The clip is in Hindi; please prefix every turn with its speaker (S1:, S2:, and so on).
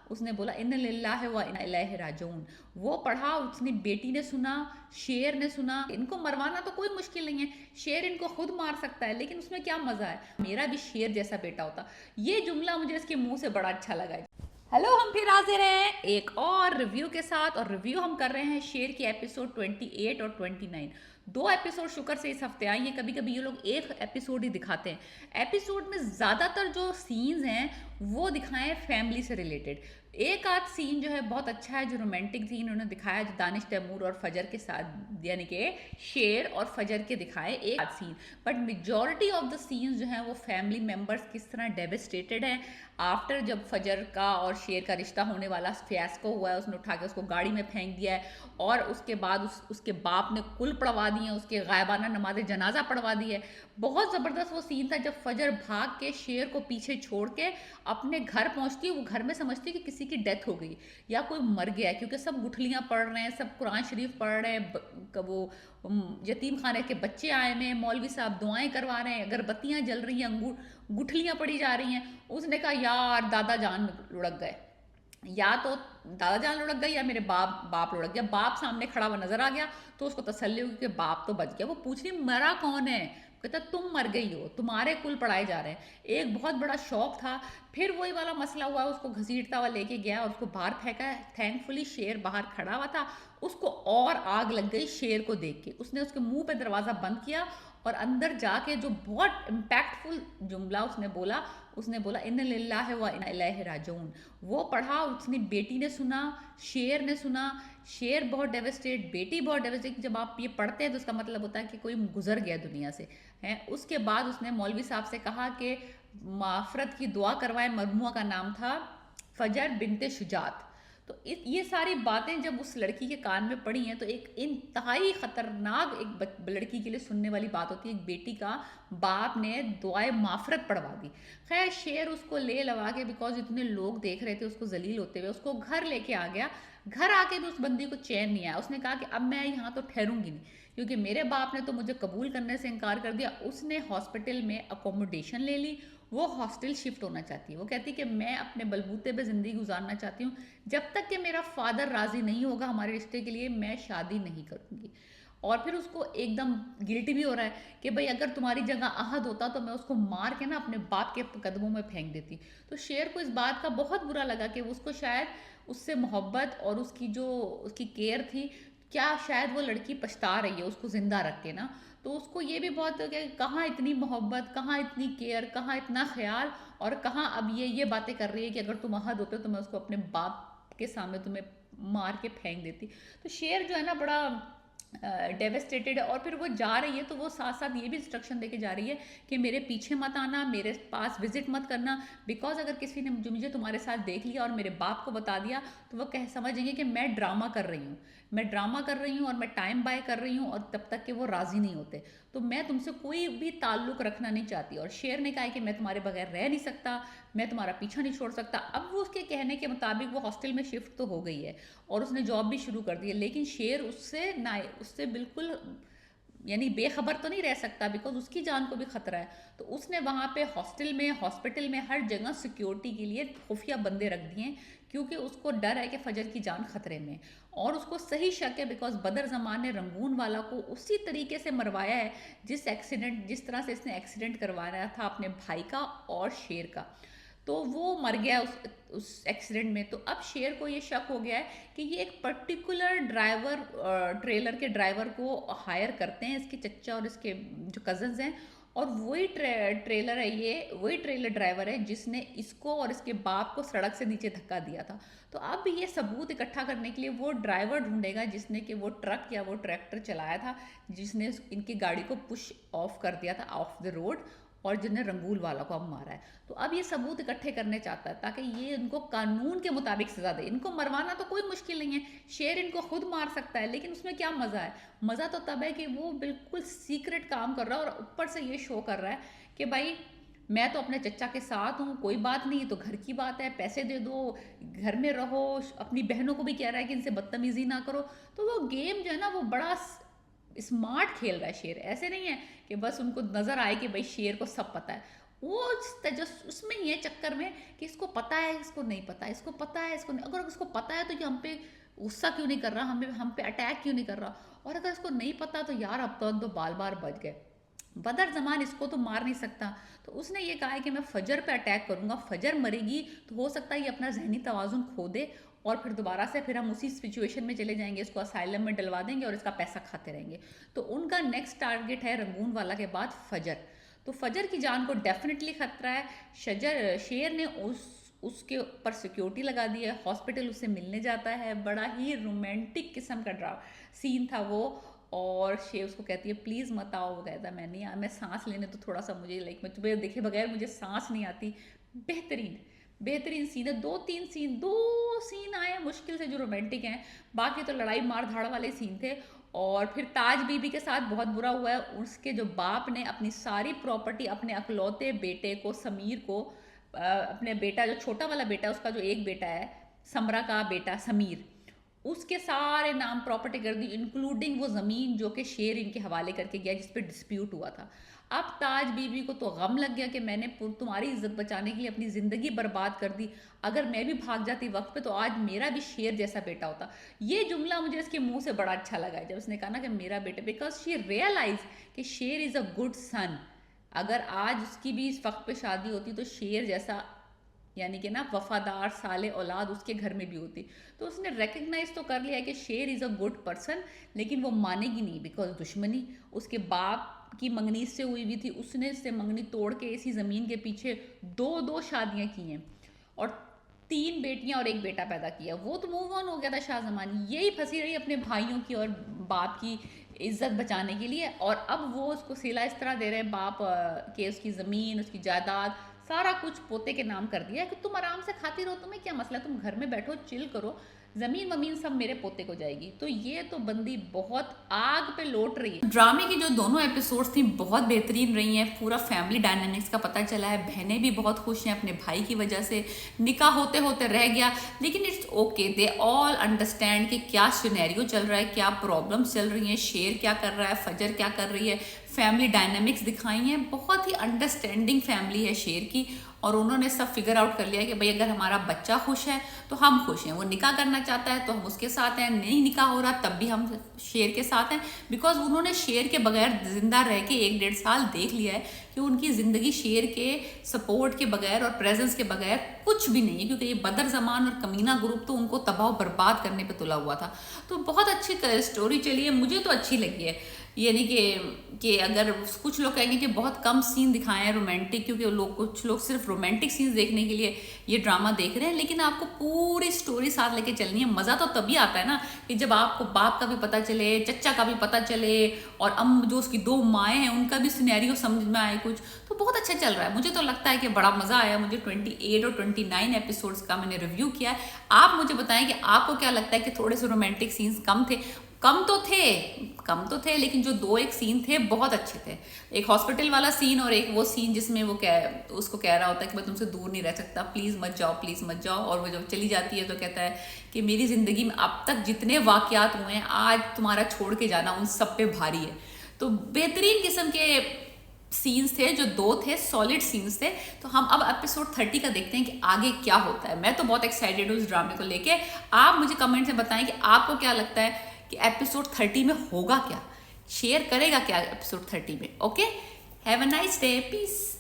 S1: उसने बोला इन्ना लिल्लाहि व इन्ना इलैहि राजिऊन। वो पढ़ा, उसने बेटी ने सुना, शेर ने सुना। इनको मरवाना तो कोई मुश्किल नहीं है, शेर इनको खुद मार सकता है, लेकिन उसमें क्या मजा है, मेरा भी शेर जैसा बेटा होता। ये जुमला मुझे इसके मुंह से बड़ा अच्छा लगा। हेलो, हम फिर हाजिर हैं एक और रिव्यू के साथ, और रिव्यू हम कर रहे हैं शेर की एपिसोड 28 और 29। दो एपिसोड शुक्र से इस हफ्ते आई हैं। कभी कभी ये लोग एक एपिसोड ही दिखाते हैं। एपिसोड में ज़्यादातर जो सीन्स हैं वो दिखाएं फैमिली से रिलेटेड। एक आध सीन जो है बहुत अच्छा है, जो रोमांटिक सीन उन्होंने दिखाया, जो दानिश तैमूर और फजर के साथ, यानी कि शेर और फजर के दिखाए एक आध scene. But majority of the scenes जो हैं वो फैमिली मेम्बर्स किस तरह डेविस्टेटेड हैं आफ्टर जब फजर का और शेर का रिश्ता होने वाला फियास्को हुआ है, उसने उठा के उसको गाड़ी में फेंक दिया है, और उसके बाद उसके बाप ने कुल पढ़वा दिए, उसके गायबाना नमाज जनाजा पढ़वा दी है। बहुत ज़बरदस्त वो सीन था जब फजर भाग के शेर को पीछे छोड़ के अपने घर पहुंचती है। वो घर में समझती है कि किसी की डेथ हो गई या कोई मर गया है, क्योंकि सब गुठलियाँ पढ़ रहे हैं, सब कुरान शरीफ पढ़ रहे हैं, वो यतीम खाने के बच्चे आए हुए हैं, मौलवी साहब दुआएं करवा रहे हैं, अगरबत्तियाँ जल रही हैं, गुठलियाँ पड़ी जा रही हैं। उसने कहा यार दादा जान लुढ़क गए, या तो दादा जान लुढ़क गई या मेरे बाप बाप लुढ़क गया। बाप सामने खड़ा हुआ नजर आ गया तो उसको तसल्ली हुई कि बाप तो बच गया। वो पूछ रही मरा कौन है, कहता तुम मर गई हो, तुम्हारे कुल पढ़ाए जा रहे हैं। एक बहुत बड़ा शौक था। फिर वही वाला मसला हुआ, उसको घसीटता हुआ लेके गया और उसको बाहर फेंका। थैंकफुली शेर बाहर खड़ा हुआ था, उसको और आग लग गई शेर को देख के। उसने उसके मुंह पे दरवाज़ा बंद किया और अंदर जाके जो बहुत इम्पैक्टफुल जुमला उसने बोला इन्ना लिल्लाहि व इन्ना इलैहि राजिऊन। वो पढ़ा, उसने बेटी ने सुना, शेर ने सुना। शेर बहुत डेवस्टेट, बेटी बहुत डेवस्टेट। जब आप ये पढ़ते हैं तो उसका मतलब होता है कि कोई गुजर गया दुनिया से है। उसके बाद उसने मौलवी साहब से कहा कि माफरत की दुआ करवाए। मरहुआ का नाम था फजर बिनते शुजात। तो ये सारी बातें जब उस लड़की के कान में पड़ी हैं तो एक इंतहाई खतरनाक एक लड़की के लिए सुनने वाली बात होती है। एक बेटी का बाप ने दुआए माफरत पढ़वा दी। खैर शेर उसको ले लगा के, बिकॉज इतने लोग देख रहे थे उसको जलील होते हुए, उसको घर लेके आ गया। घर आके भी उस बंदी को चैन नहीं आया। उसने कहा कि अब मैं यहाँ तो ठहरूंगी नहीं, क्योंकि मेरे बाप ने तो मुझे कबूल करने से इनकार कर दिया। उसने हॉस्पिटल में अकोमोडेशन ले ली। वो हॉस्टल शिफ्ट होना चाहती है। वो कहती है कि मैं अपने बलबूते पे ज़िंदगी गुजारना चाहती हूँ, जब तक कि मेरा फादर राज़ी नहीं होगा हमारे रिश्ते के लिए मैं शादी नहीं करूँगी। और फिर उसको एकदम गिल्टी भी हो रहा है कि भाई अगर तुम्हारी जगह अहद होता तो मैं उसको मार के ना अपने बाप के कदमों में फेंक देती। तो शेर को इस बात का बहुत बुरा लगा कि उसको शायद उससे मोहब्बत और उसकी जो उसकी केयर थी, क्या शायद वो लड़की पछता रही है उसको ज़िंदा रख के ना। तो उसको ये भी बहुत कि कहाँ इतनी मोहब्बत, कहाँ इतनी केयर, कहाँ इतना ख्याल, और कहाँ अब ये बातें कर रही है कि अगर तुम अहद होते तो मैं उसको अपने बाप के सामने तुम्हें मार के फेंक देती। तो शेर जो है ना बड़ा डेवेस्टेटेड है। और फिर वो जा रही है तो वो साथ साथ ये भी इंस्ट्रक्शन देके जा रही है कि मेरे पीछे मत आना, मेरे पास विजिट मत करना, बिकॉज अगर किसी ने मुझे तुम्हारे साथ देख लिया और मेरे बाप को बता दिया तो वो समझेंगे कि मैं ड्रामा कर रही हूँ, मैं ड्रामा कर रही हूँ और मैं टाइम बाय कर रही हूँ, और तब तक कि वो राज़ी नहीं होते। तो मैं तुमसे कोई भी ताल्लुक़ रखना नहीं चाहती। और शेर ने कहा है कि मैं तुम्हारे बगैर रह नहीं सकता, मैं तुम्हारा पीछा नहीं छोड़ सकता। अब वो उसके कहने के मुताबिक वो हॉस्टल में शिफ्ट तो हो गई है और उसने जॉब भी शुरू कर दी है, लेकिन शेर उससे बिल्कुल यानी बेखबर तो नहीं रह सकता, बिकॉज उसकी जान को भी खतरा है। तो उसने वहाँ पे हॉस्टल में, हॉस्पिटल में, हर जगह सिक्योरिटी के लिए खुफिया बंदे रख दिए, क्योंकि उसको डर है कि फजर की जान खतरे में। और उसको सही शक है बिकॉज बदर जमान ने रंगून वाला को उसी तरीके से मरवाया है जिस तरह से इसने एक्सीडेंट करवाया था अपने भाई का और शेर का। तो वो मर गया उस एक्सीडेंट में। तो अब शेर को ये शक हो गया है कि ये एक पर्टिकुलर ड्राइवर, ट्रेलर के ड्राइवर को हायर करते हैं इसके चच्चा और इसके जो कजन्स हैं, और वही ट्रेलर है, ये वही ट्रेलर ड्राइवर है जिसने इसको और इसके बाप को सड़क से नीचे धक्का दिया था। तो अब ये सबूत इकट्ठा करने के लिए वो ड्राइवर ढूंढेगा जिसने कि वो ट्रक या वो ट्रैक्टर चलाया था, जिसने इनकी गाड़ी को पुश ऑफ कर दिया था ऑफ द रोड, और जिन्हें रंगूल वाला को अब मारा है। तो अब ये सबूत इकट्ठे करने चाहता है ताकि ये इनको कानून के मुताबिक सजा दे। इनको मरवाना तो कोई मुश्किल नहीं है, शेर इनको खुद मार सकता है, लेकिन उसमें क्या मज़ा है? मज़ा तो तब है कि वो बिल्कुल सीक्रेट काम कर रहा है और ऊपर से ये शो कर रहा है कि भाई मैं तो अपने चचा के साथ हूँ, कोई बात नहीं, तो घर की बात है, पैसे दे दो, घर में रहो। अपनी बहनों को भी कह रहा है कि इनसे बदतमीजी ना करो। तो वो गेम जो है ना वो बड़ा स्मार्ट खेल रहा है शेर। ऐसे नहीं है कि बस उनको नजर आए कि भाई शेर को सब पता है। वो उसमें ही है चक्कर में कि इसको पता है, इसको नहीं पता, इसको पता है, इसको नहीं। अगर इसको पता है तो ये हम पे गुस्सा क्यों नहीं कर रहा, हम पे अटैक क्यों नहीं कर रहा, और अगर इसको नहीं पता तो यार अब तो बाल बार बच गए, बदर जमान इसको तो मार नहीं सकता। तो उसने ये कहा है कि मैं फजर पे अटैक करूंगा, फजर मरेगी तो हो सकता है ये अपना जहनी तवाजुन खो दे और फिर दोबारा से फिर हम उसी सिचुएशन में चले जाएंगे, इसको असाइलम में डलवा देंगे और इसका पैसा खाते रहेंगे। तो उनका नेक्स्ट टारगेट है रंगून वाला के बाद फजर। तो फजर की जान को डेफिनेटली खतरा है। शेर ने उसके ऊपर सिक्योरिटी लगा दी है, हॉस्पिटल उससे मिलने जाता है, बड़ा ही रोमांटिक किस्म का सीन था वो। और शेर उसको कहती है प्लीज़ मत आओ, वो कहता है मैं नहीं, मैं सांस लेने तो थोड़ा सा मुझे लाइक मैं तुम्हें देखे बगैर मुझे सांस नहीं आती। बेहतरीन बेहतरीन सीन है। दो सीन आए मुश्किल से जो रोमांटिक हैं, बाकी तो लड़ाई मार धाड़ वाले सीन थे। और फिर ताज बीबी के साथ बहुत बुरा हुआ है, उसके जो बाप ने अपनी सारी प्रॉपर्टी अपने अकलौते बेटे को, समीर को, अपने बेटा जो छोटा वाला बेटा, उसका जो एक बेटा है समरा का बेटा समीर, उसके सारे नाम प्रॉपर्टी कर दी, इंक्लूडिंग वो ज़मीन जो कि शेर इनके हवाले करके गया जिस पे डिस्प्यूट हुआ था। अब ताज बीबी को तो गम लग गया कि मैंने तुम्हारी इज्जत बचाने के लिए अपनी ज़िंदगी बर्बाद कर दी, अगर मैं भी भाग जाती वक्त पे तो आज मेरा भी शेर जैसा बेटा होता। ये जुमला मुझे इसके मुंह से बड़ा अच्छा लगा जब उसने कहा ना कि मेरा बेटा, बिकॉज शी रियलाइज कि शेर इज़ अ गुड सन। अगर आज उसकी भी इस वक्त पे शादी होती तो शेर जैसा यानी कि ना वफादार साले औलाद उसके घर में भी होती। तो उसने रिकग्नाइज तो कर लिया कि शेर इज़ अ गुड पर्सन, लेकिन वो मानेगी नहीं बिकॉज दुश्मनी उसके बाप की मंगनी से हुई हुई थी, उसने इससे मंगनी तोड़ के इसी ज़मीन के पीछे दो शादियां की हैं और 3 बेटियां और 1 बेटा पैदा किया। वो तो मूव ऑन हो गया था शाहजमान, यही फंसी रही अपने भाइयों की और बाप की इज्जत बचाने के लिए। और अब वो उसको सिला इस तरह दे रहे हैं बाप के, उसकी ज़मीन, उसकी जायदाद, सारा कुछ पोते के नाम कर दिया है कि तुम आराम से खाती रहो, तुम्हें क्या मसला, तुम घर में बैठो चिल करो, जमीन वमीन सब मेरे पोते को जाएगी। तो ये तो बंदी बहुत आग पे लौट रही है। ड्रामे की जो दोनों एपिसोड्स थी बहुत बेहतरीन रही हैं, पूरा फैमिली डायनामिक्स का पता चला है, बहनें भी बहुत खुश हैं अपने भाई की वजह से, निकाह होते होते रह गया लेकिन it's okay, they all understand कि क्या सिनेरियो चल रहा है, क्या प्रॉब्लम्स चल रही हैं, शेर क्या कर रहा है, फजर क्या कर रही है, फैमिली डायनामिक्स दिखाई हैं। बहुत ही अंडरस्टैंडिंग फैमिली है शेर की, और उन्होंने सब फिगर आउट कर लिया कि भाई अगर हमारा बच्चा खुश है तो हम खुश हैं, वो निकाह करना चाहता है तो हम उसके साथ हैं, नहीं निकाह हो रहा तब भी हम शेर के साथ हैं। बिकॉज उन्होंने शेर के बगैर जिंदा रह के 1-1.5 साल देख लिया है कि उनकी ज़िंदगी शेर के सपोर्ट के बगैर और प्रेजेंस के बगैर कुछ भी नहीं है, क्योंकि ये बदर जमान और कमीना ग्रुप तो उनको तबाह बर्बाद करने पे तुला हुआ था। तो बहुत अच्छी स्टोरी चली है, मुझे तो अच्छी लगी है। यानी कि अगर कुछ लोग कहेंगे कि बहुत कम सीन दिखाए हैं रोमांटिक, क्योंकि कुछ लोग सिर्फ रोमांटिक सीन्स देखने के लिए ये ड्रामा देख रहे हैं, लेकिन आपको पूरी स्टोरी साथ लेके चलनी है। मज़ा तो तभी आता है ना कि जब आपको बाप का भी पता चले, चचा का भी पता चले, और जो उसकी 2 माएँ हैं उनका भी सिनेरियो समझ में आए कुछ। तो बहुत अच्छा चल रहा है, मुझे तो लगता है कि बड़ा मज़ा आया। मुझे 28 और 29 एपिसोड्स का मैंने रिव्यू किया है। आप मुझे बताएं कि आपको क्या लगता है कि थोड़े से रोमांटिक सीन्स कम थे? कम तो थे लेकिन जो 2-1 सीन थे बहुत अच्छे थे। एक हॉस्पिटल वाला सीन और एक वो सीन जिसमें वो उसको कह रहा होता है कि मैं तुमसे दूर नहीं रह सकता, प्लीज़ मत जाओ। और वो जब चली जाती है तो कहता है कि मेरी ज़िंदगी में अब तक जितने वाक़यात हुए हैं, आज तुम्हारा छोड़ के जाना उन सब पे भारी है। तो बेहतरीन किस्म के सीन्स थे, जो 2 थे सॉलिड सीन्स थे। तो हम अब एपिसोड 30 का देखते हैं कि आगे क्या होता है। मैं तो बहुत एक्साइटेड हूँ इस ड्रामे को लेके। आप मुझे कमेंट में बताएं कि आपको क्या लगता है कि एपिसोड 30 में होगा क्या, शेयर करेगा क्या एपिसोड 30 में। Okay, have a nice day, piece.